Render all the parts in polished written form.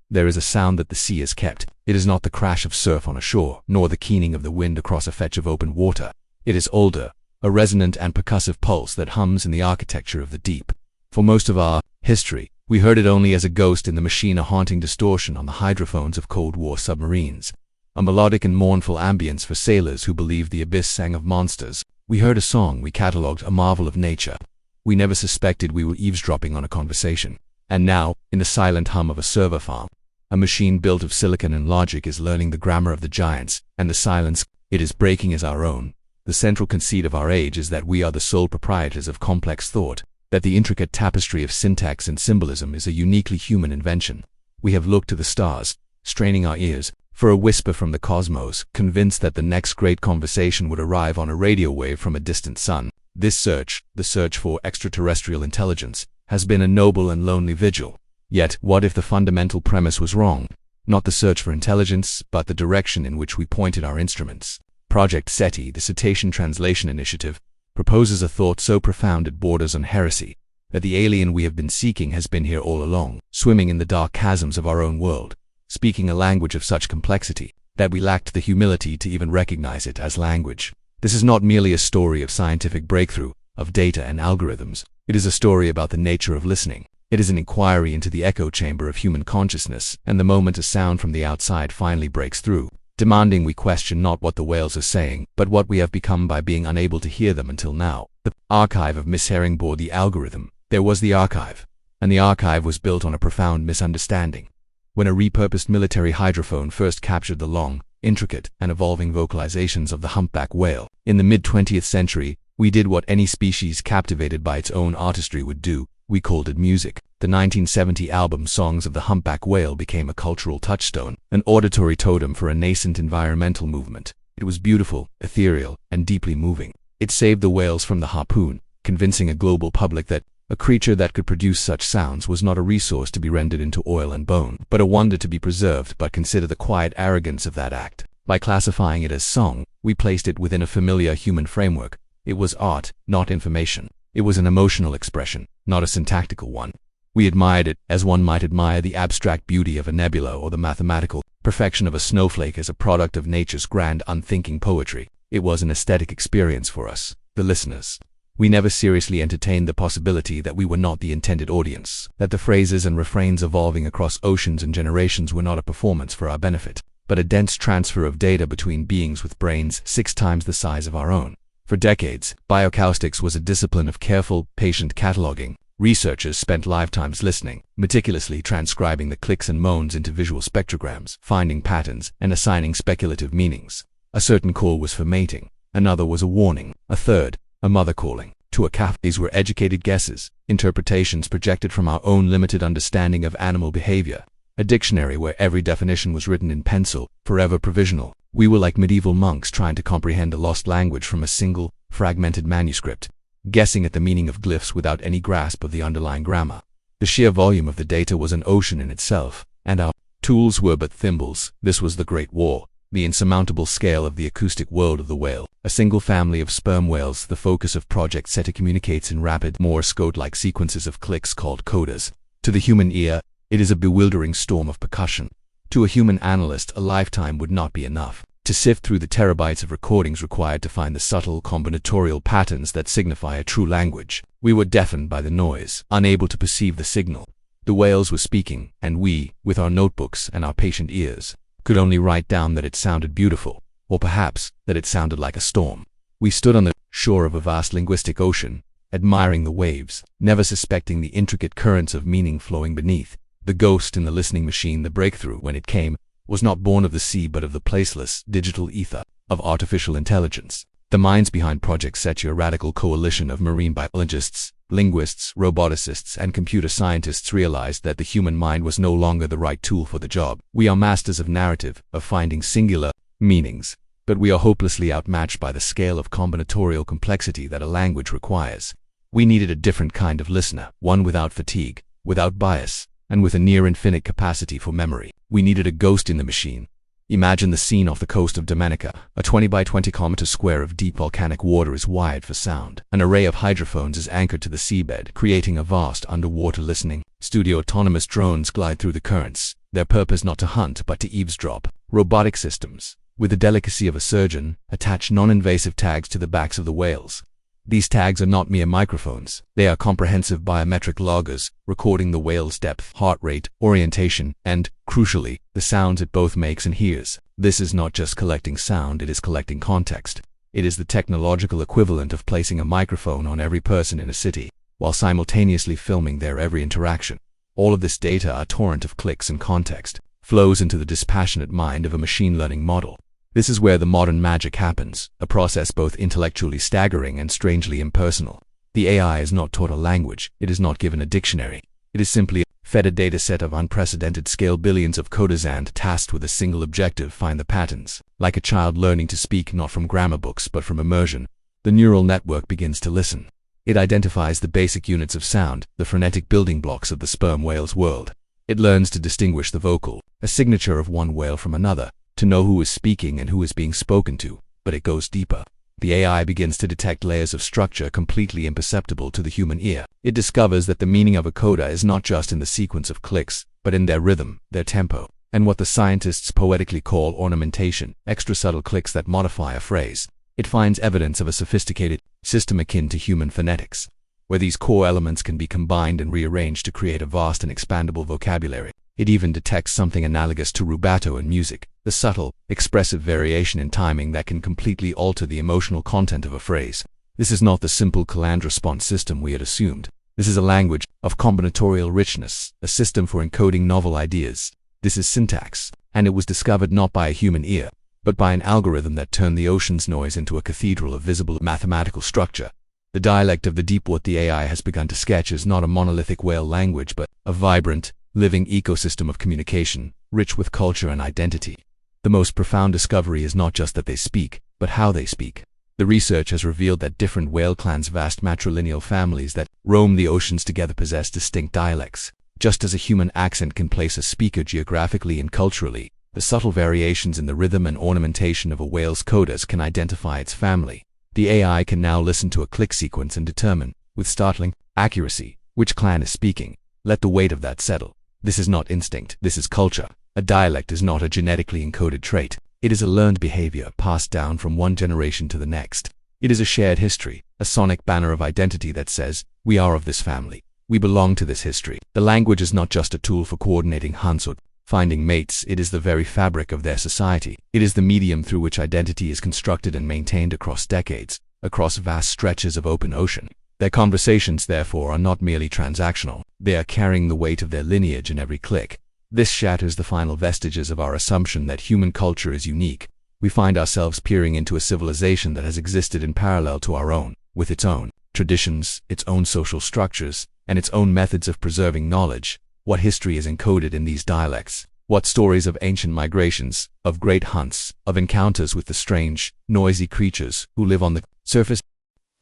there is a sound that the sea has kept. It is not the crash of surf on a shore, nor the keening of the wind across a fetch of open water. It is older, a resonant and percussive pulse that hums in the architecture of the deep. For most of our history, we heard it only as a ghost in the machine, a haunting distortion on the hydrophones of Cold War submarines. A melodic and mournful ambience for sailors who believed the abyss sang of monsters. We heard a song we catalogued a marvel of nature. We never suspected we were eavesdropping on a conversation. And now, in the silent hum of a server farm, a machine built of silicon and logic is learning the grammar of the giants, and the silence it is breaking is our own. The central conceit of our age is that we are the sole proprietors of complex thought, that the intricate tapestry of syntax and symbolism is a uniquely human invention. We have looked to the stars, straining our ears for a whisper from the cosmos, convinced that the next great conversation would arrive on a radio wave from a distant sun. This search, the search for extraterrestrial intelligence, has been a noble and lonely vigil. Yet, what if the fundamental premise was wrong? Not the search for intelligence, but the direction in which we pointed our instruments. Project SETI, the Cetacean Translation Initiative, proposes a thought so profound it borders on heresy, that the alien we have been seeking has been here all along, swimming in the dark chasms of our own world, speaking a language of such complexity that we lacked the humility to even recognize it as language. This is not merely a story of scientific breakthrough, of data and algorithms. It is a story about the nature of listening. It is an inquiry into the echo chamber of human consciousness, and the moment a sound from the outside finally breaks through, demanding we question not what the whales are saying, but what we have become by being unable to hear them until now. The archive of mishearing bore the algorithm. There was the archive, and the archive was built on a profound misunderstanding. When a repurposed military hydrophone first captured the long, intricate, and evolving vocalizations of the humpback whale, in the mid-20th century, we did what any species captivated by its own artistry would do. We called it music. The 1970 album Songs of the Humpback Whale became a cultural touchstone, an auditory totem for a nascent environmental movement. It was beautiful, ethereal, and deeply moving. It saved the whales from the harpoon, convincing a global public that a creature that could produce such sounds was not a resource to be rendered into oil and bone, but a wonder to be preserved. But consider the quiet arrogance of that act. By classifying it as song, we placed it within a familiar human framework. It was art, not information. It was an emotional expression, not a syntactical one. We admired it as one might admire the abstract beauty of a nebula or the mathematical perfection of a snowflake as a product of nature's grand unthinking poetry. It was an aesthetic experience for us, the listeners. We never seriously entertained the possibility that we were not the intended audience, that the phrases and refrains evolving across oceans and generations were not a performance for our benefit, but a dense transfer of data between beings with brains 6 times the size of our own. For decades, bioacoustics was a discipline of careful, patient cataloging. Researchers spent lifetimes listening, meticulously transcribing the clicks and moans into visual spectrograms, finding patterns, and assigning speculative meanings. A certain call was for mating, another was a warning, a third, a mother calling to a calf. These were educated guesses, interpretations projected from our own limited understanding of animal behavior. A dictionary where every definition was written in pencil, forever provisional. We were like medieval monks trying to comprehend a lost language from a single, fragmented manuscript, guessing at the meaning of glyphs without any grasp of the underlying grammar. The sheer volume of the data was an ocean in itself, and our tools were but thimbles. This was the Great War, the insurmountable scale of the acoustic world of the whale. A single family of sperm whales, the focus of Project SETI, communicates in rapid Morse code-like sequences of clicks called codas. To the human ear, it is a bewildering storm of percussion. To a human analyst, a lifetime would not be enough to sift through the terabytes of recordings required to find the subtle combinatorial patterns that signify a true language. We were deafened by the noise, unable to perceive the signal. The whales were speaking, and we, with our notebooks and our patient ears, could only write down that it sounded beautiful, or perhaps that it sounded like a storm. We stood on the shore of a vast linguistic ocean, admiring the waves, never suspecting the intricate currents of meaning flowing beneath. The ghost in the listening machine, the breakthrough, when it came, was not born of the sea but of the placeless, digital ether of artificial intelligence. The minds behind Project SETI, a radical coalition of marine biologists, linguists, roboticists, and computer scientists, realized that the human mind was no longer the right tool for the job. We are masters of narrative, of finding singular meanings, but we are hopelessly outmatched by the scale of combinatorial complexity that a language requires. We needed a different kind of listener, one without fatigue, without bias, and with a near-infinite capacity for memory. We needed a ghost in the machine. Imagine the scene off the coast of Dominica. A 20 by 20 kilometer square of deep volcanic water is wired for sound. An array of hydrophones is anchored to the seabed, creating a vast underwater listening studio. Autonomous drones glide through the currents, their purpose not to hunt but to eavesdrop. Robotic systems, with the delicacy of a surgeon, attach non-invasive tags to the backs of the whales. These tags are not mere microphones. They are comprehensive biometric loggers, recording the whale's depth, heart rate, orientation, and, crucially, the sounds it both makes and hears. This is not just collecting sound, it is collecting context. It is the technological equivalent of placing a microphone on every person in a city, while simultaneously filming their every interaction. All of this data, a torrent of clicks and context, flows into the dispassionate mind of a machine learning model. This is where the modern magic happens, a process both intellectually staggering and strangely impersonal. The AI is not taught a language, it is not given a dictionary. It is simply fed a data set of unprecedented scale, billions of coders, and tasked with a single objective: find the patterns. Like a child learning to speak not from grammar books but from immersion, the neural network begins to listen. It identifies the basic units of sound, the frenetic building blocks of the sperm whale's world. It learns to distinguish the vocal, a signature of one whale, from another, to know who is speaking and who is being spoken to. But it goes deeper. The AI begins to detect layers of structure completely imperceptible to the human ear. It discovers that the meaning of a coda is not just in the sequence of clicks, but in their rhythm, their tempo, and what the scientists poetically call ornamentation, extra subtle clicks that modify a phrase. It finds evidence of a sophisticated system akin to human phonetics, where these core elements can be combined and rearranged to create a vast and expandable vocabulary. It even detects something analogous to rubato in music, the subtle, expressive variation in timing that can completely alter the emotional content of a phrase. This is not the simple command response system we had assumed. This is a language of combinatorial richness, a system for encoding novel ideas. This is syntax, and it was discovered not by a human ear, but by an algorithm that turned the ocean's noise into a cathedral of visible mathematical structure. The dialect of the deep, what the AI has begun to sketch, is not a monolithic whale language, but a vibrant, living ecosystem of communication, rich with culture and identity. The most profound discovery is not just that they speak, but how they speak. The research has revealed that different whale clans, vast matrilineal families that roam the oceans together, possess distinct dialects. Just as a human accent can place a speaker geographically and culturally, the subtle variations in the rhythm and ornamentation of a whale's codas can identify its family. The AI can now listen to a click sequence and determine, with startling accuracy, which clan is speaking. Let the weight of that settle. This is not instinct, this is culture. A dialect is not a genetically encoded trait. It is a learned behavior passed down from one generation to the next. It is a shared history, a sonic banner of identity that says, we are of this family. We belong to this history. The language is not just a tool for coordinating hunts or finding mates, it is the very fabric of their society. It is the medium through which identity is constructed and maintained across decades, across vast stretches of open ocean. Their conversations, therefore, are not merely transactional. They are carrying the weight of their lineage in every click. This shatters the final vestiges of our assumption that human culture is unique. We find ourselves peering into a civilization that has existed in parallel to our own, with its own traditions, its own social structures, and its own methods of preserving knowledge. What history is encoded in these dialects? What stories of ancient migrations, of great hunts, of encounters with the strange, noisy creatures who live on the surface?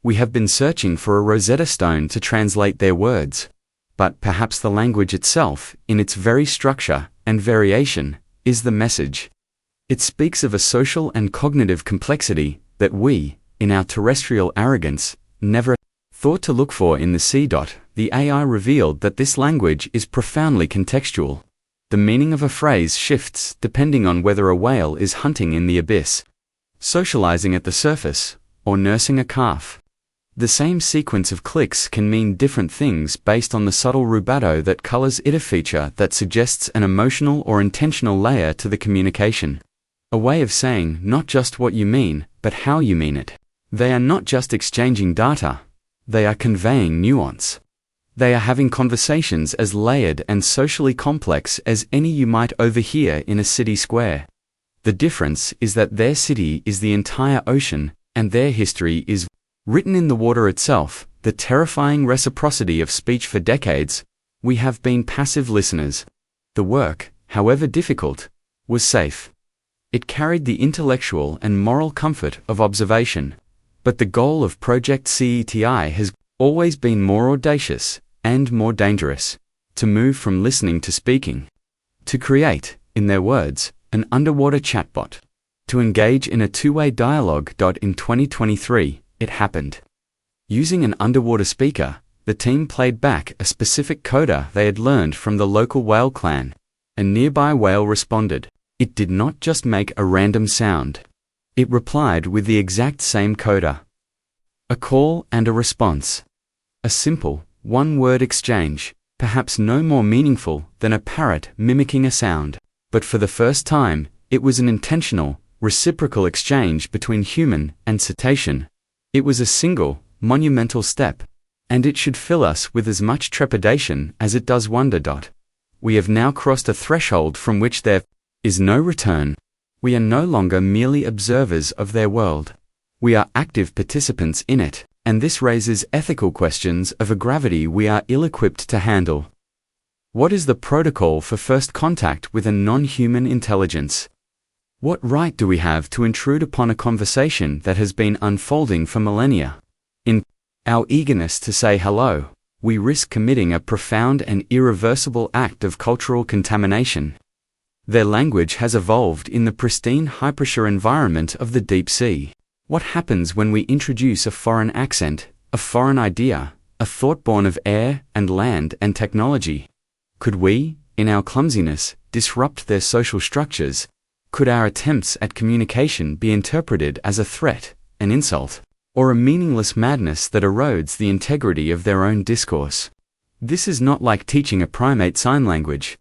We have been searching for a Rosetta Stone to translate their words. But perhaps the language itself, in its very structure and variation, is the message. It speaks of a social and cognitive complexity that we, in our terrestrial arrogance, never thought to look for in the sea. The AI revealed that this language is profoundly contextual. The meaning of a phrase shifts depending on whether a whale is hunting in the abyss, socializing at the surface, or nursing a calf. The same sequence of clicks can mean different things based on the subtle rubato that colors it, a feature that suggests an emotional or intentional layer to the communication. A way of saying not just what you mean, but how you mean it. They are not just exchanging data. They are conveying nuance. They are having conversations as layered and socially complex as any you might overhear in a city square. The difference is that their city is the entire ocean, and their history is written in the water itself. The terrifying reciprocity of speech. For decades, we have been passive listeners. The work, however difficult, was safe. It carried the intellectual and moral comfort of observation. But the goal of Project CETI has always been more audacious and more dangerous: to move from listening to speaking. To create, in their words, an underwater chatbot. To engage in a two-way dialogue. In 2023, it happened. Using an underwater speaker, the team played back a specific coda they had learned from the local whale clan. A nearby whale responded. It did not just make a random sound. It replied with the exact same coda. A call and a response. A simple, one-word exchange, perhaps no more meaningful than a parrot mimicking a sound. But for the first time, it was an intentional, reciprocal exchange between human and cetacean. It was a single, monumental step, and it should fill us with as much trepidation as it does wonder. We have now crossed a threshold from which there is no return. We are no longer merely observers of their world. We are active participants in it, and this raises ethical questions of a gravity we are ill-equipped to handle. What is the protocol for first contact with a non-human intelligence? What right do we have to intrude upon a conversation that has been unfolding for millennia? In our eagerness to say hello, we risk committing a profound and irreversible act of cultural contamination. Their language has evolved in the pristine high-pressure environment of the deep sea. What happens when we introduce a foreign accent, a foreign idea, a thought born of air and land and technology? Could we, in our clumsiness, disrupt their social structures? Could our attempts at communication be interpreted as a threat, an insult, or a meaningless madness that erodes the integrity of their own discourse? This is not like teaching a primate sign language.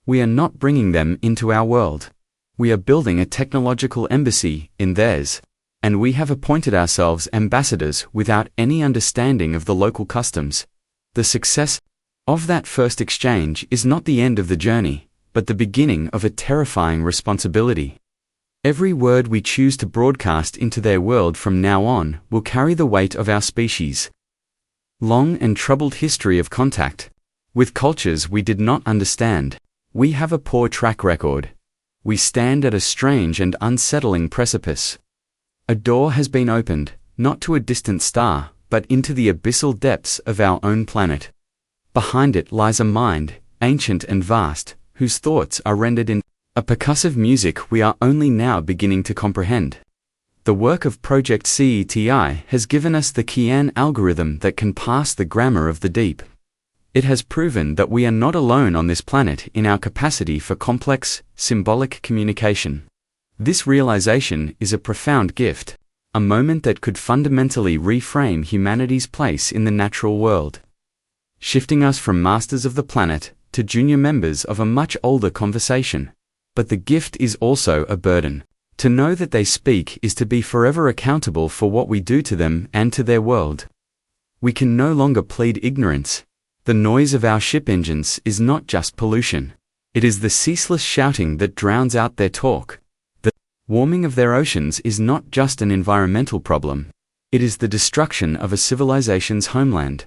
We are not bringing them into our world. We are building a technological embassy in theirs, and we have appointed ourselves ambassadors without any understanding of the local customs. The success of that first exchange is not the end of the journey, but the beginning of a terrifying responsibility. Every word we choose to broadcast into their world from now on will carry the weight of our species' long and troubled history of contact with cultures we did not understand. We have a poor track record. We stand at a strange and unsettling precipice. A door has been opened, not to a distant star, but into the abyssal depths of our own planet. Behind it lies a mind, ancient and vast, whose thoughts are rendered in a percussive music we are only now beginning to comprehend. The work of Project CETI has given us the Qian algorithm that can parse the grammar of the deep. It has proven that we are not alone on this planet in our capacity for complex, symbolic communication. This realization is a profound gift, a moment that could fundamentally reframe humanity's place in the natural world, shifting us from masters of the planet to junior members of a much older conversation. But the gift is also a burden. To know that they speak is to be forever accountable for what we do to them and to their world. We can no longer plead ignorance. The noise of our ship engines is not just pollution. It is the ceaseless shouting that drowns out their talk. The warming of their oceans is not just an environmental problem. It is the destruction of a civilization's homeland.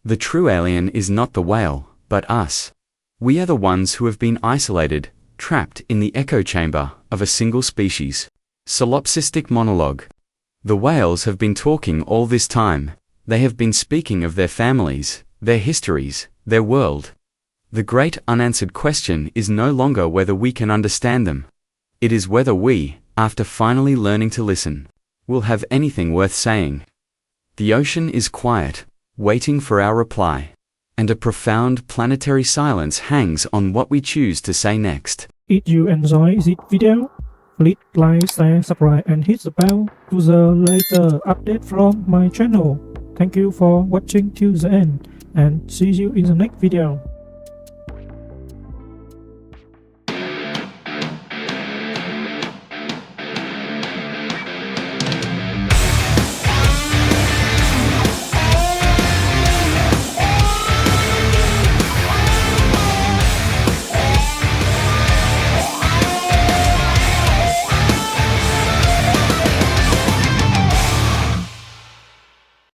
The true alien is not the whale, but us. We are the ones who have been isolated, trapped in the echo chamber of a single species. Solipsistic monologue. The whales have been talking all this time. They have been speaking of their families, their histories, their world. The great unanswered question is no longer whether we can understand them. It is whether we, after finally learning to listen, will have anything worth saying. The ocean is quiet, waiting for our reply, and a profound planetary silence hangs on what we choose to say next. If you enjoy this video, please like, share, subscribe and hit the bell to the later update from my channel. Thank you for watching till the end and see you in the next video.